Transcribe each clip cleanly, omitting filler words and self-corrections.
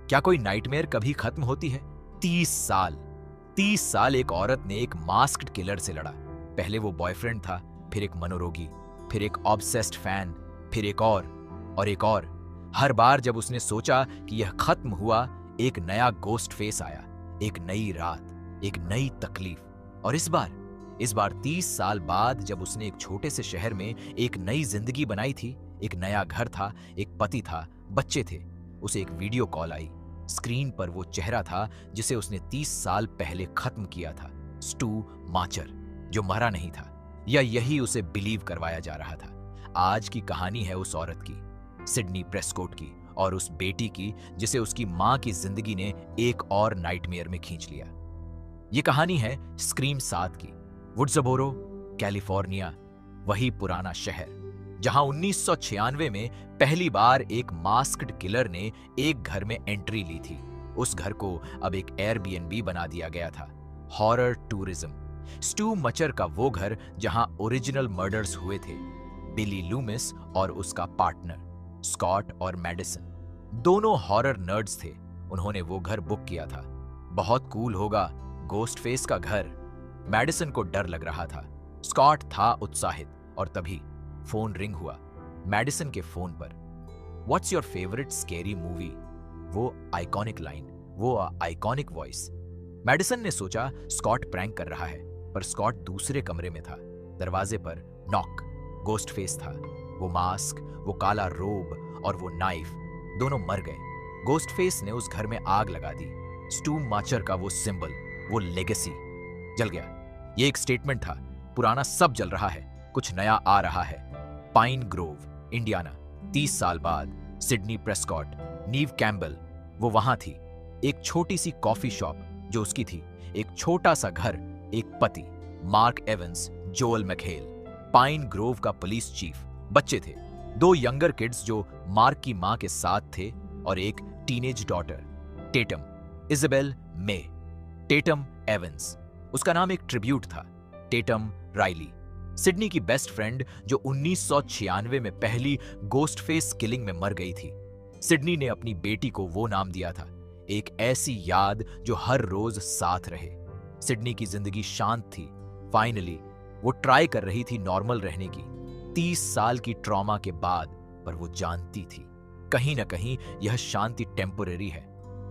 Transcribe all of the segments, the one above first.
क्या कोई नाइटमेयर कभी खत्म होती है? 30 साल 30 साल एक औरत ने एक मास्क्ड किलर से लड़ा। पहले वो बॉयफ्रेंड था, फिर एक मनोरोगी, फिर एक ऑब्सेस्ड फैन, फिर एक और एक और। हर बार जब उसने सोचा कि यह खत्म हुआ, एक नया गोस्ट फेस आया, एक नई रात, एक नई तकलीफ। और इस बार 30 साल बाद जब उसने एक छोटे से शहर में एक नई जिंदगी बनाई थी, एक नया घर था, एक पति था, बच्चे थे, उसे एक वीडियो कॉल आई। स्क्रीन पर वो चेहरा था जिसे उसने 30 साल पहले खत्म किया था, स्टू माचर, जो मरा नहीं था, या यही उसे बिलीव करवाया जा रहा था। आज की कहानी है उस औरत की, सिडनी प्रेस्कॉट की, और उस बेटी की जिसे उसकी मां की जिंदगी ने एक और नाइटमेयर में खींच लिया। ये कहानी है स्क्रीम 7 की। वुड्सबोरो, कैलिफोर्निया, वही पुराना शहर जहां 1996 में पहली बार एक मास्क्ड किलर ने एक घर में एंट्री ली थी। उस घर को अब एक एयरबीएनबी बना दिया गया था। Horror tourism. स्टू मचर का वो घर जहां ओरिजिनल मर्डर्स हुए थे। बिली लूमिस और उसका पार्टनर स्कॉट और मैडिसन, दोनों हॉरर नर्ड्स थे। उन्होंने वो घर बुक किया था। बहुत कूल होगा गोस्ट फेस का घर। मैडिसन को डर लग रहा था, स्कॉट था उत्साहित। और तभी फोन रिंग हुआ। मैडिसन के फोन पर, what's your favourite scary movie? वो आइकॉनिक लाइन, वो आइकॉनिक वॉइस। मैडिसन ने सोचा स्कॉट प्रैंक कर रहा है, पर स्कॉट दूसरे कमरे में था। दरवाजे पर नॉक। गोस्ट फेस था। वो मास्क, वो काला रोब और वो नाइफ, दोनों मर गए। गोस्ट फेस ने उस घर में आग लगा दी। स्टू माचर का वो सिंबल, वो लेगेसी जल गया। ये एक स्टेटमेंट था, पुराना सब जल रहा है, कुछ नया आ रहा है। पाइन ग्रोव, इंडियाना, 30 साल बाद। सिडनी प्रेस्कॉट, नीव कैम्बल, वो वहां थी। एक छोटी सी कॉफी शॉप जो उसकी थी, एक छोटा सा घर, एक पति Mark Evans, Joel McHale. Pine Grove का पुलिस चीफ, बच्चे थे, 2 यंगर किड्स जो मार्क की मां के साथ थे, और एक टीनेज डॉटर टेटम, इजाबेल मे। टेटम एवंस, उसका नाम एक ट्रिब्यूट था। टेटम राइली, सिडनी की बेस्ट फ्रेंड जो 1996 में पहली गोस्ट फेस किलिंग में मर गई थी। सिडनी ने अपनी बेटी को वो नाम दिया था, एक ऐसी याद जो हर रोज साथ रहे। सिडनी की जिंदगी शांत थी। फाइनली वो ट्राई कर रही थी नॉर्मल रहने की, 30 साल की ट्रॉमा के बाद। पर वो जानती थी कहीं ना कहीं यह शांति टेम्पोरेरी है।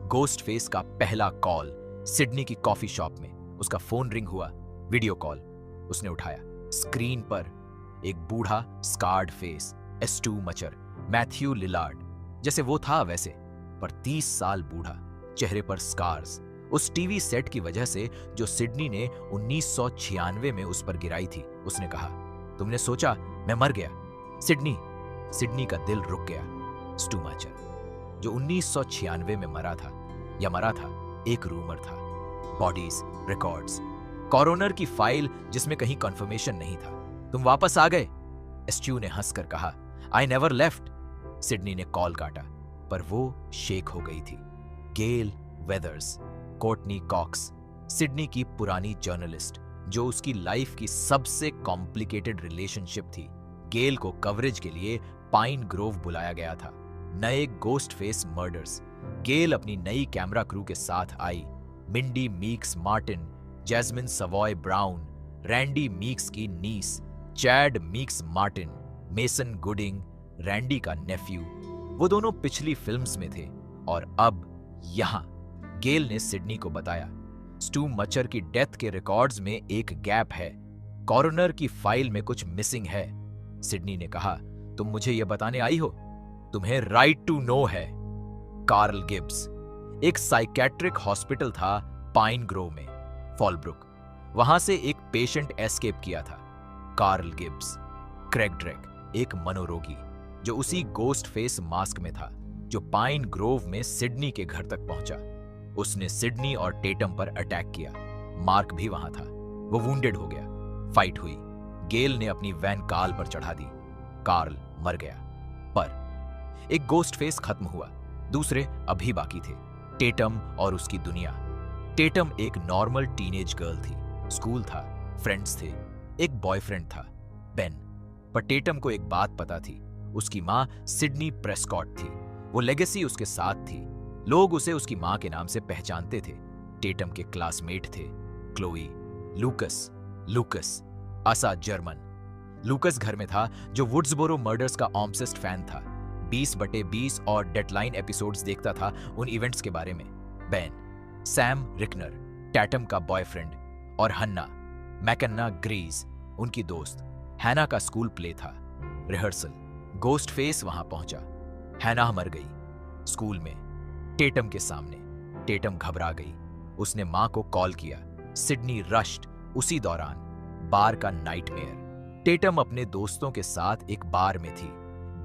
गोस्ट फेस का पहला कॉल सिडनी की कॉफी शॉप में। उसका फोन रिंग हुआ, वीडियो कॉल। उसने उठाया। स्क्रीन पर एक बूढ़ा scarred face, Stu Macher, Matthew Lillard, जैसे वो था वैसे, पर 30 साल बूढ़ा, चेहरे पर स्कार्स, उस टीवी सेट की वजह से जो सिडनी ने 1996 में उस पर गिराई थी। उसने कहा, तुमने सोचा मैं मर गया? सिडनी का दिल रुक गया। स्टू मचर जो 1996 में मरा था, एक रूमर था। बॉडीज, रिकॉर्ड्स, कॉरोनर की फाइल जिसमें कहीं कंफर्मेशन नहीं था। तुम वापस आ गए? स्टू ने हंसकर कहा, आई नेवर लेफ्ट। सिडनी ने कॉल काटा, पर वो शेक हो गई थी। गेल वेदर्स, कोर्टनी कॉक्स, सिडनी की पुरानी जर्नलिस्ट, जो उसकी लाइफ की सबसे कॉम्प्लिकेटेड रिलेशनशिप थी। गेल को कवरेज के लिए पाइन ग्रोव बुलाया गया था। नए गोस्ट फेस मर्डर्स। गेल अपनी नई कैमरा क्रू के साथ आई। Mindy Meeks Martin, Jasmin Savoy Brown, Randy Meeks की niece, Chad Meeks Martin, Mason Gooding, Randy का नेफ्यू। वो दोनों पिछली फिल्म्स में थे और अब यहां। गेल ने सिडनी को बताया, स्टू मचर की डेथ के रिकॉर्ड्स में एक गैप है, कॉरोनर की फाइल में कुछ मिसिंग है। सिडनी ने कहा, तुम मुझे यह बताने आई हो? तुम्हें राइट टू नो है। कार्ल गिब्स, एक साइकेट्रिक हॉस्पिटल था पाइन ग्रोव में, फॉलब्रुक। वहां से एक पेशेंट एस्केप किया था, कार्ल गिब्स। क्रेग ड्रेक, एक मनोरोगी जो उसी गोस्ट फेस मास्क में था, जो पाइन ग्रोव में सिडनी के घर तक पहुंचा। उसने सिडनी और टेटम पर अटैक किया। मार्क भी वहां था। वो वुंडेड हो गया। फाइट हुई। गेल ने अपनी वैन कार्ल पर चढ़ा दी। कार्ल मर गया। पर एक गोस्ट फेस खत्म हुआ, दूसरे अभी बाकी थे, टेटम और उसकी दुनिया। टेटम एक नॉर्मल टीनेज गर्ल थी। स्कूल था, फ्रेंड्स थे, एक बॉयफ्रेंड था, बेन। पर टेटम को एक बात पता थी, उसकी मां सिडनी प्रेस्कॉट थी। वो लेगेसी उसके साथ थी, लोग उसे उसकी मां के नाम से पहचानते थे। टेटम के क्लासमेट थे क्लोई, लूकस, असा जर्मन। लूकस घर में था, जो वुड्सबोरो मर्डर्स का ऑब्सेस्ड फैन था। 20/20 और डेडलाइन एपिसोड्स देखता था उन इवेंट्स के बारे में। बेन, सैम रिकनर, टैटम का बॉयफ्रेंड, और हन्ना मैकन्ना ग्रीज उनकी दोस्त। हैना का स्कूल प्ले था, रिहर्सल। गोस्ट फेस वहां पहुंचा। हैना मर गई स्कूल में, टेटम के सामने। टेटम घबरा गई। उसने मां को कॉल किया। Sydney rushed. उसी दौरान बार का नाइटमेयर। टेटम अपने दोस्तों के साथ एक बार में थी।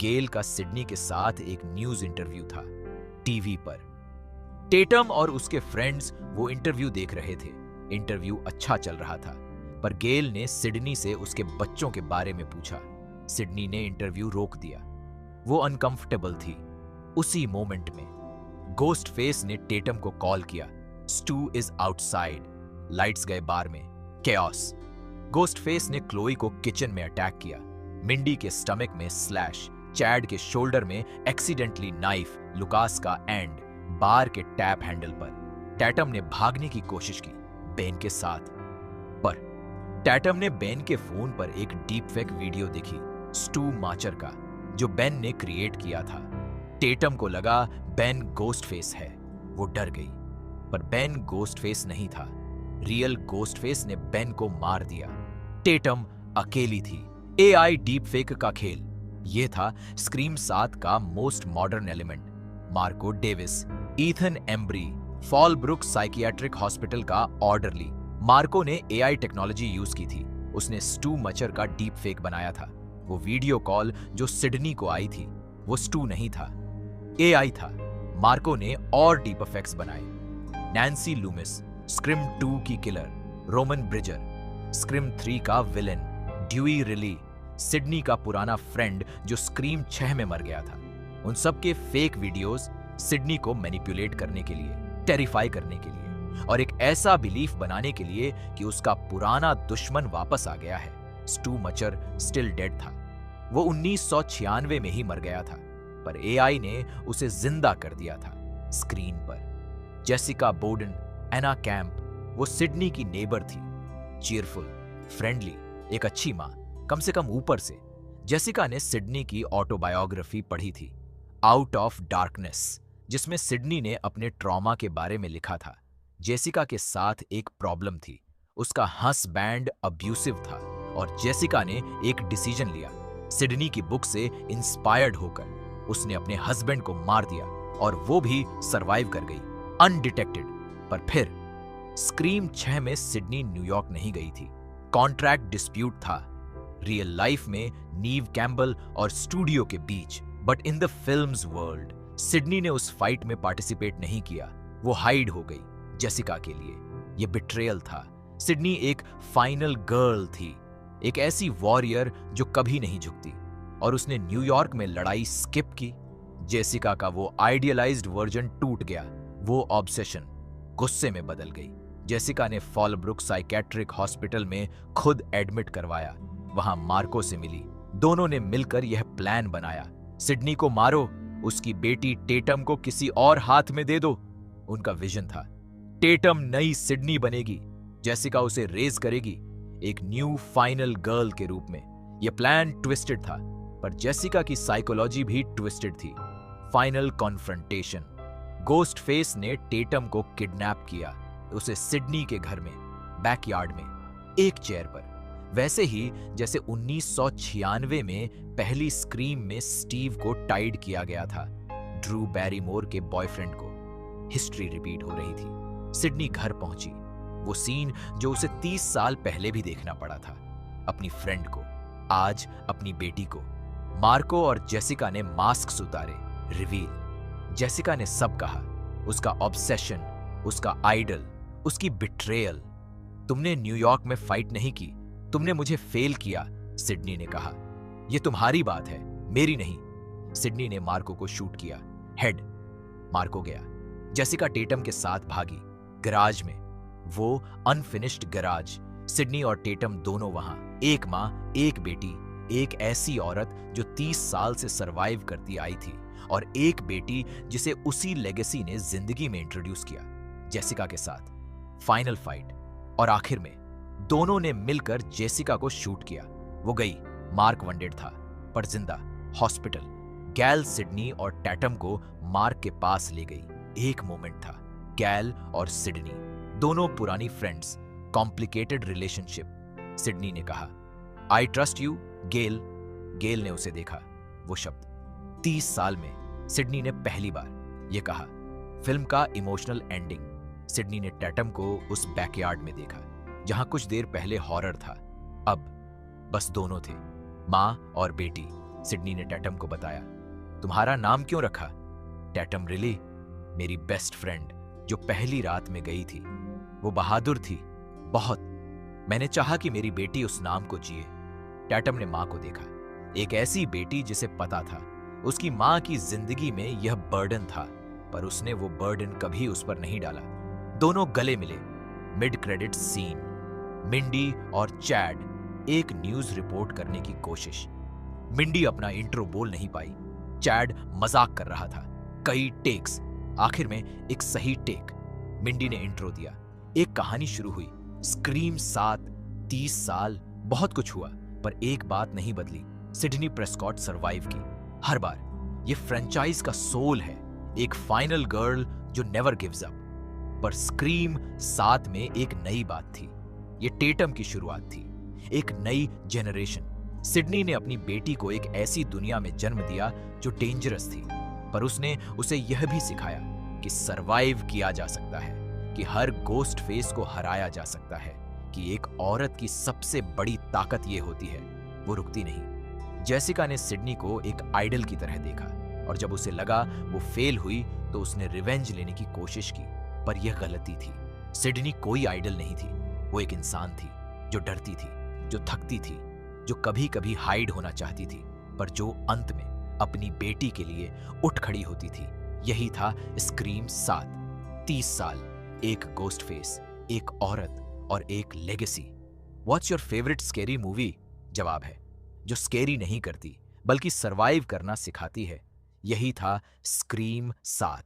गेल का सिडनी के साथ एक न्यूज इंटरव्यू था टीवी पर। टेटम और उसके फ्रेंड्स वो इंटरव्यू देख रहे थे। इंटरव्यू अच्छा चल रहा था, पर गेल ने सिडनी से उसके बच्चों के बारे में पूछा। सिडनी ने इंटरव्यू रोक दिया। वो अनकंफर्टेबल थी। उसी मोमेंट में गोस्ट फेस ने टेटम को कॉल किया। Stew is outside. लाइट्स गए बार में। केओस। गोस्ट फेस ने क्लोई को किचन में अटैक किया। मिंडी के स्टमक में स्लैश, चैड के शोल्डर में एक्सीडेंटली नाइफ, लुकास का एंड बार के टैप हैंडल पर। टैटम ने भागने की कोशिश की बेन के साथ, पर टैटम ने बेन के फोन पर एक डीप फेक वीडियो देखी स्टू माचर का, जो बेन ने क्रिएट किया था। टेटम को लगा बेन गोस्ट फेस है। वो डर गई, पर बेन गोस्ट फेस नहीं था। रियल गोस्ट फेस ने बेन को मार दिया। टेटम अकेली थी। एआई डीप फेक का खेल। यह था स्क्रीम 7 का most modern element. Marco Davis, Ethan Embry, Fallbrook psychiatric hospital का ऑर्डरली। मार्को ने एआई टेक्नोलॉजी यूज की थी। उसने स्टू मचर का डीप फेक बनाया था। वो वीडियो कॉल जो सिडनी को आई थी, वो स्टू नहीं था, एआई था। मार्को ने और डीप इफेक्ट्स बनाए। नैन्सी लूमिस, स्क्रिम 2 की किलर। रोमन ब्रिजर, स्क्रिम 3 का विलेन। ड्यूई रिली, सिडनी का पुराना फ्रेंड जो स्क्रीम 6 में मर गया था। उन सब के फेक वीडियोस सिडनी को मैनिपुलेट करने के लिए, टेरिफाई करने के लिए, और एक ऐसा बिलीफ बनाने के लिए कि उसका पुराना दुश्मन वापस आ गया है। स्टू मचर स्टिल डेड था। वो 1996 में ही मर गया था, पर एआई ने उसे जिंदा कर दिया था स्क्रीन पर। जेसिका बोर्डन, एना कैंप, वो सिडनी की नेबर थी। चीयरफुल, फ्रेंडली, एक अच्छी मां, कम से कम ऊपर से। जेसिका ने सिडनी की ऑटोबायोग्राफी पढ़ी थी, आउट ऑफ डार्कनेस, जिसमें सिडनी ने अपने ट्रॉमा के बारे में लिखा था। जेसिका के साथ एक प्रॉब्लम थी। उसका हस्बैंड अब्यूसिव था, और जेसिका ने एक डिसीजन लिया। सिडनी की बुक से इंस्पायर्ड होकर उसने अपने हस्बैंड को मार दिया, और वो भी सरवाइव कर गई अनडिटेक्टेड। पर फिर स्क्रीम 6 में सिडनी न्यूयॉर्क नहीं गई थी। कॉन्ट्रैक्ट डिस्प्यूट था रियल लाइफ में नीव कैम्बल और स्टूडियो के बीच, but in the film's world Sidney ने उस फाइट में पार्टिसिपेट नहीं किया। वो हाइड हो गई जेसिका के लिए। ये बिट्रेयल था। सिडनी एक फाइनल गर्ल थी, एक ऐसी वॉरियर जो कभी नहीं झुकती, और उसने न्यूयॉर्क में लड़ाई स्किप की। जेसिका का वो आइडियलाइज्ड वर्जन टूट गया। वो ऑब्सेशन गुस्से में बदल गई। जेसिका ने फॉलब्रुक साइकियाट्रिक हॉस्पिटल में खुद एडमिट करवाया। वहां मार्को से मिली। दोनों ने मिलकर यह प्लान बनाया, सिडनी को मारो, उसकी बेटी टेटम को किसी और हाथ में दे दो। उनका विजन था, टेटम नई सिडनी बनेगी, जेसिका उसे रेज करेगी एक न्यू फाइनल गर्ल के रूप में। यह प्लान ट्विस्टेड था, पर जेसिका की साइकोलॉजी भी ट्विस्टेड थी। Final confrontation. गोस्ट फेस ने टेटम को किडनैप किया, उसे सिडनी के घर में, बैकयार्ड में, एक चेयर पर, वैसे ही जैसे 1996 में पहली स्क्रीम में स्टीव को टाइड किया गया था, ड्रू बैरीमोर के बॉयफ्रेंड को। हिस्ट्री रिपीट हो रही थी। सिडनी घर पहुंची, वो सीन जो उसे 30 साल पहले भी देखना पड़ा था। अपनी फ्रेंड को, आज अपनी बेटी को। मार्को और जेसिका ने मास्क उतारे, रिवील। जेसिका ने सब कहा, उसका ऑब्सेशन, उसका आइडल, उसकी बिट्रेयल। तुमने न्यूयॉर्क में फाइट नहीं की, तुमने मुझे फेल किया, सिडनी ने कहा। यह तुम्हारी बात है, मेरी नहीं। सिडनी ने मार्को को शूट किया, हेड। मार्को गया। जेसिका टेटम के साथ भागी गराज में, वो अनफिनिश्ड गराज। सिडनी और टेटम दोनों वहां, एक मां, एक बेटी, एक ऐसी औरत जो 30 साल से सरवाइव करती आई थी और एक बेटी जिसे उसी लेगेसी ने जिंदगी में इंट्रोड्यूस किया, जेसिका के साथ। फाइनल फाइट, और आखिर में दोनों ने मिलकर जेसिका को शूट किया। वो गई, मार्क वंडेड था पर जिंदा, हॉस्पिटल। गैल सिडनी और टैटम को मार्क के पास ले गई। एक मोमेंट था, गैल और सिडनी दोनों पुरानी फ्रेंड्स, कॉम्प्लिकेटेड रिलेशनशिप। सिडनी ने कहा, आई ट्रस्ट यू गेल। गेल ने उसे देखा, वो शब्द 30 साल में सिडनी ने पहली बार ये कहा। फिल्म का इमोशनल एंडिंग। सिडनी ने टैटम को उस बैकयार्ड में देखा जहां कुछ देर पहले हॉरर था, अब बस दोनों थे, मां और बेटी। सिडनी ने टैटम को बताया, तुम्हारा नाम क्यों रखा? टैटम, रिली? मेरी बेस्ट फ्रेंड जो पहली रात में गई थी, वो बहादुर थी बहुत। मैंने चाहा कि मेरी बेटी उस नाम को जिए। टैटम ने मां को देखा, एक ऐसी बेटी जिसे पता था उसकी मां की जिंदगी में यह बर्डन था, पर उसने वो बर्डन कभी उस पर नहीं डाला। दोनों गले मिले। मिड क्रेडिट सीन, मिंडी और चैड एक न्यूज रिपोर्ट करने की कोशिश। मिंडी अपना इंट्रो बोल नहीं पाई, चैड मजाक कर रहा था। कई टेक्स, आखिर में एक सही टेक। मिंडी ने इंट्रो दिया, एक कहानी शुरू हुई। स्क्रीम 7, 30 साल, बहुत कुछ हुआ, पर एक बात नहीं बदली, सिडनी प्रेस्कॉट सरवाइव की। हर बार ये फ्रेंचाइज का सोल है, एक फाइनल गर्ल जो नेवर गिव्स अप। पर स्क्रीम 7 में एक नई बात थी, ये टेटम की शुरुआत थी, एक नई जेनरेशन। सिडनी ने अपनी बेटी को एक ऐसी दुनिया में जन्म दिया जो डेंजरस थी, पर उसने उसे यह भी सिखाया कि सरवाइव किया जा सकता है, कि हर गोस्ट फेस को हराया जा सकता है, कि एक औरत की सबसे बड़ी ताकत यह होती है, वो रुकती नहीं। जेसिका ने सिडनी को एक आइडल की तरह देखा, और जब उसे लगा वो फेल हुई तो उसने रिवेंज लेने की कोशिश की, पर यह गलती थी। सिडनी कोई आइडल नहीं थी, वो एक इंसान थी जो डरती थी, जो थकती थी, जो कभी कभी हाइड होना चाहती थी, पर जो अंत में अपनी बेटी के लिए उठ खड़ी होती थी। यही था स्क्रीम 7। 30 साल, एक गोस्ट फेस, एक औरत और एक legacy. What's your favourite scary movie? जवाब है, जो स्केरी नहीं करती बल्कि सरवाइव करना सिखाती है। यही था स्क्रीम 7।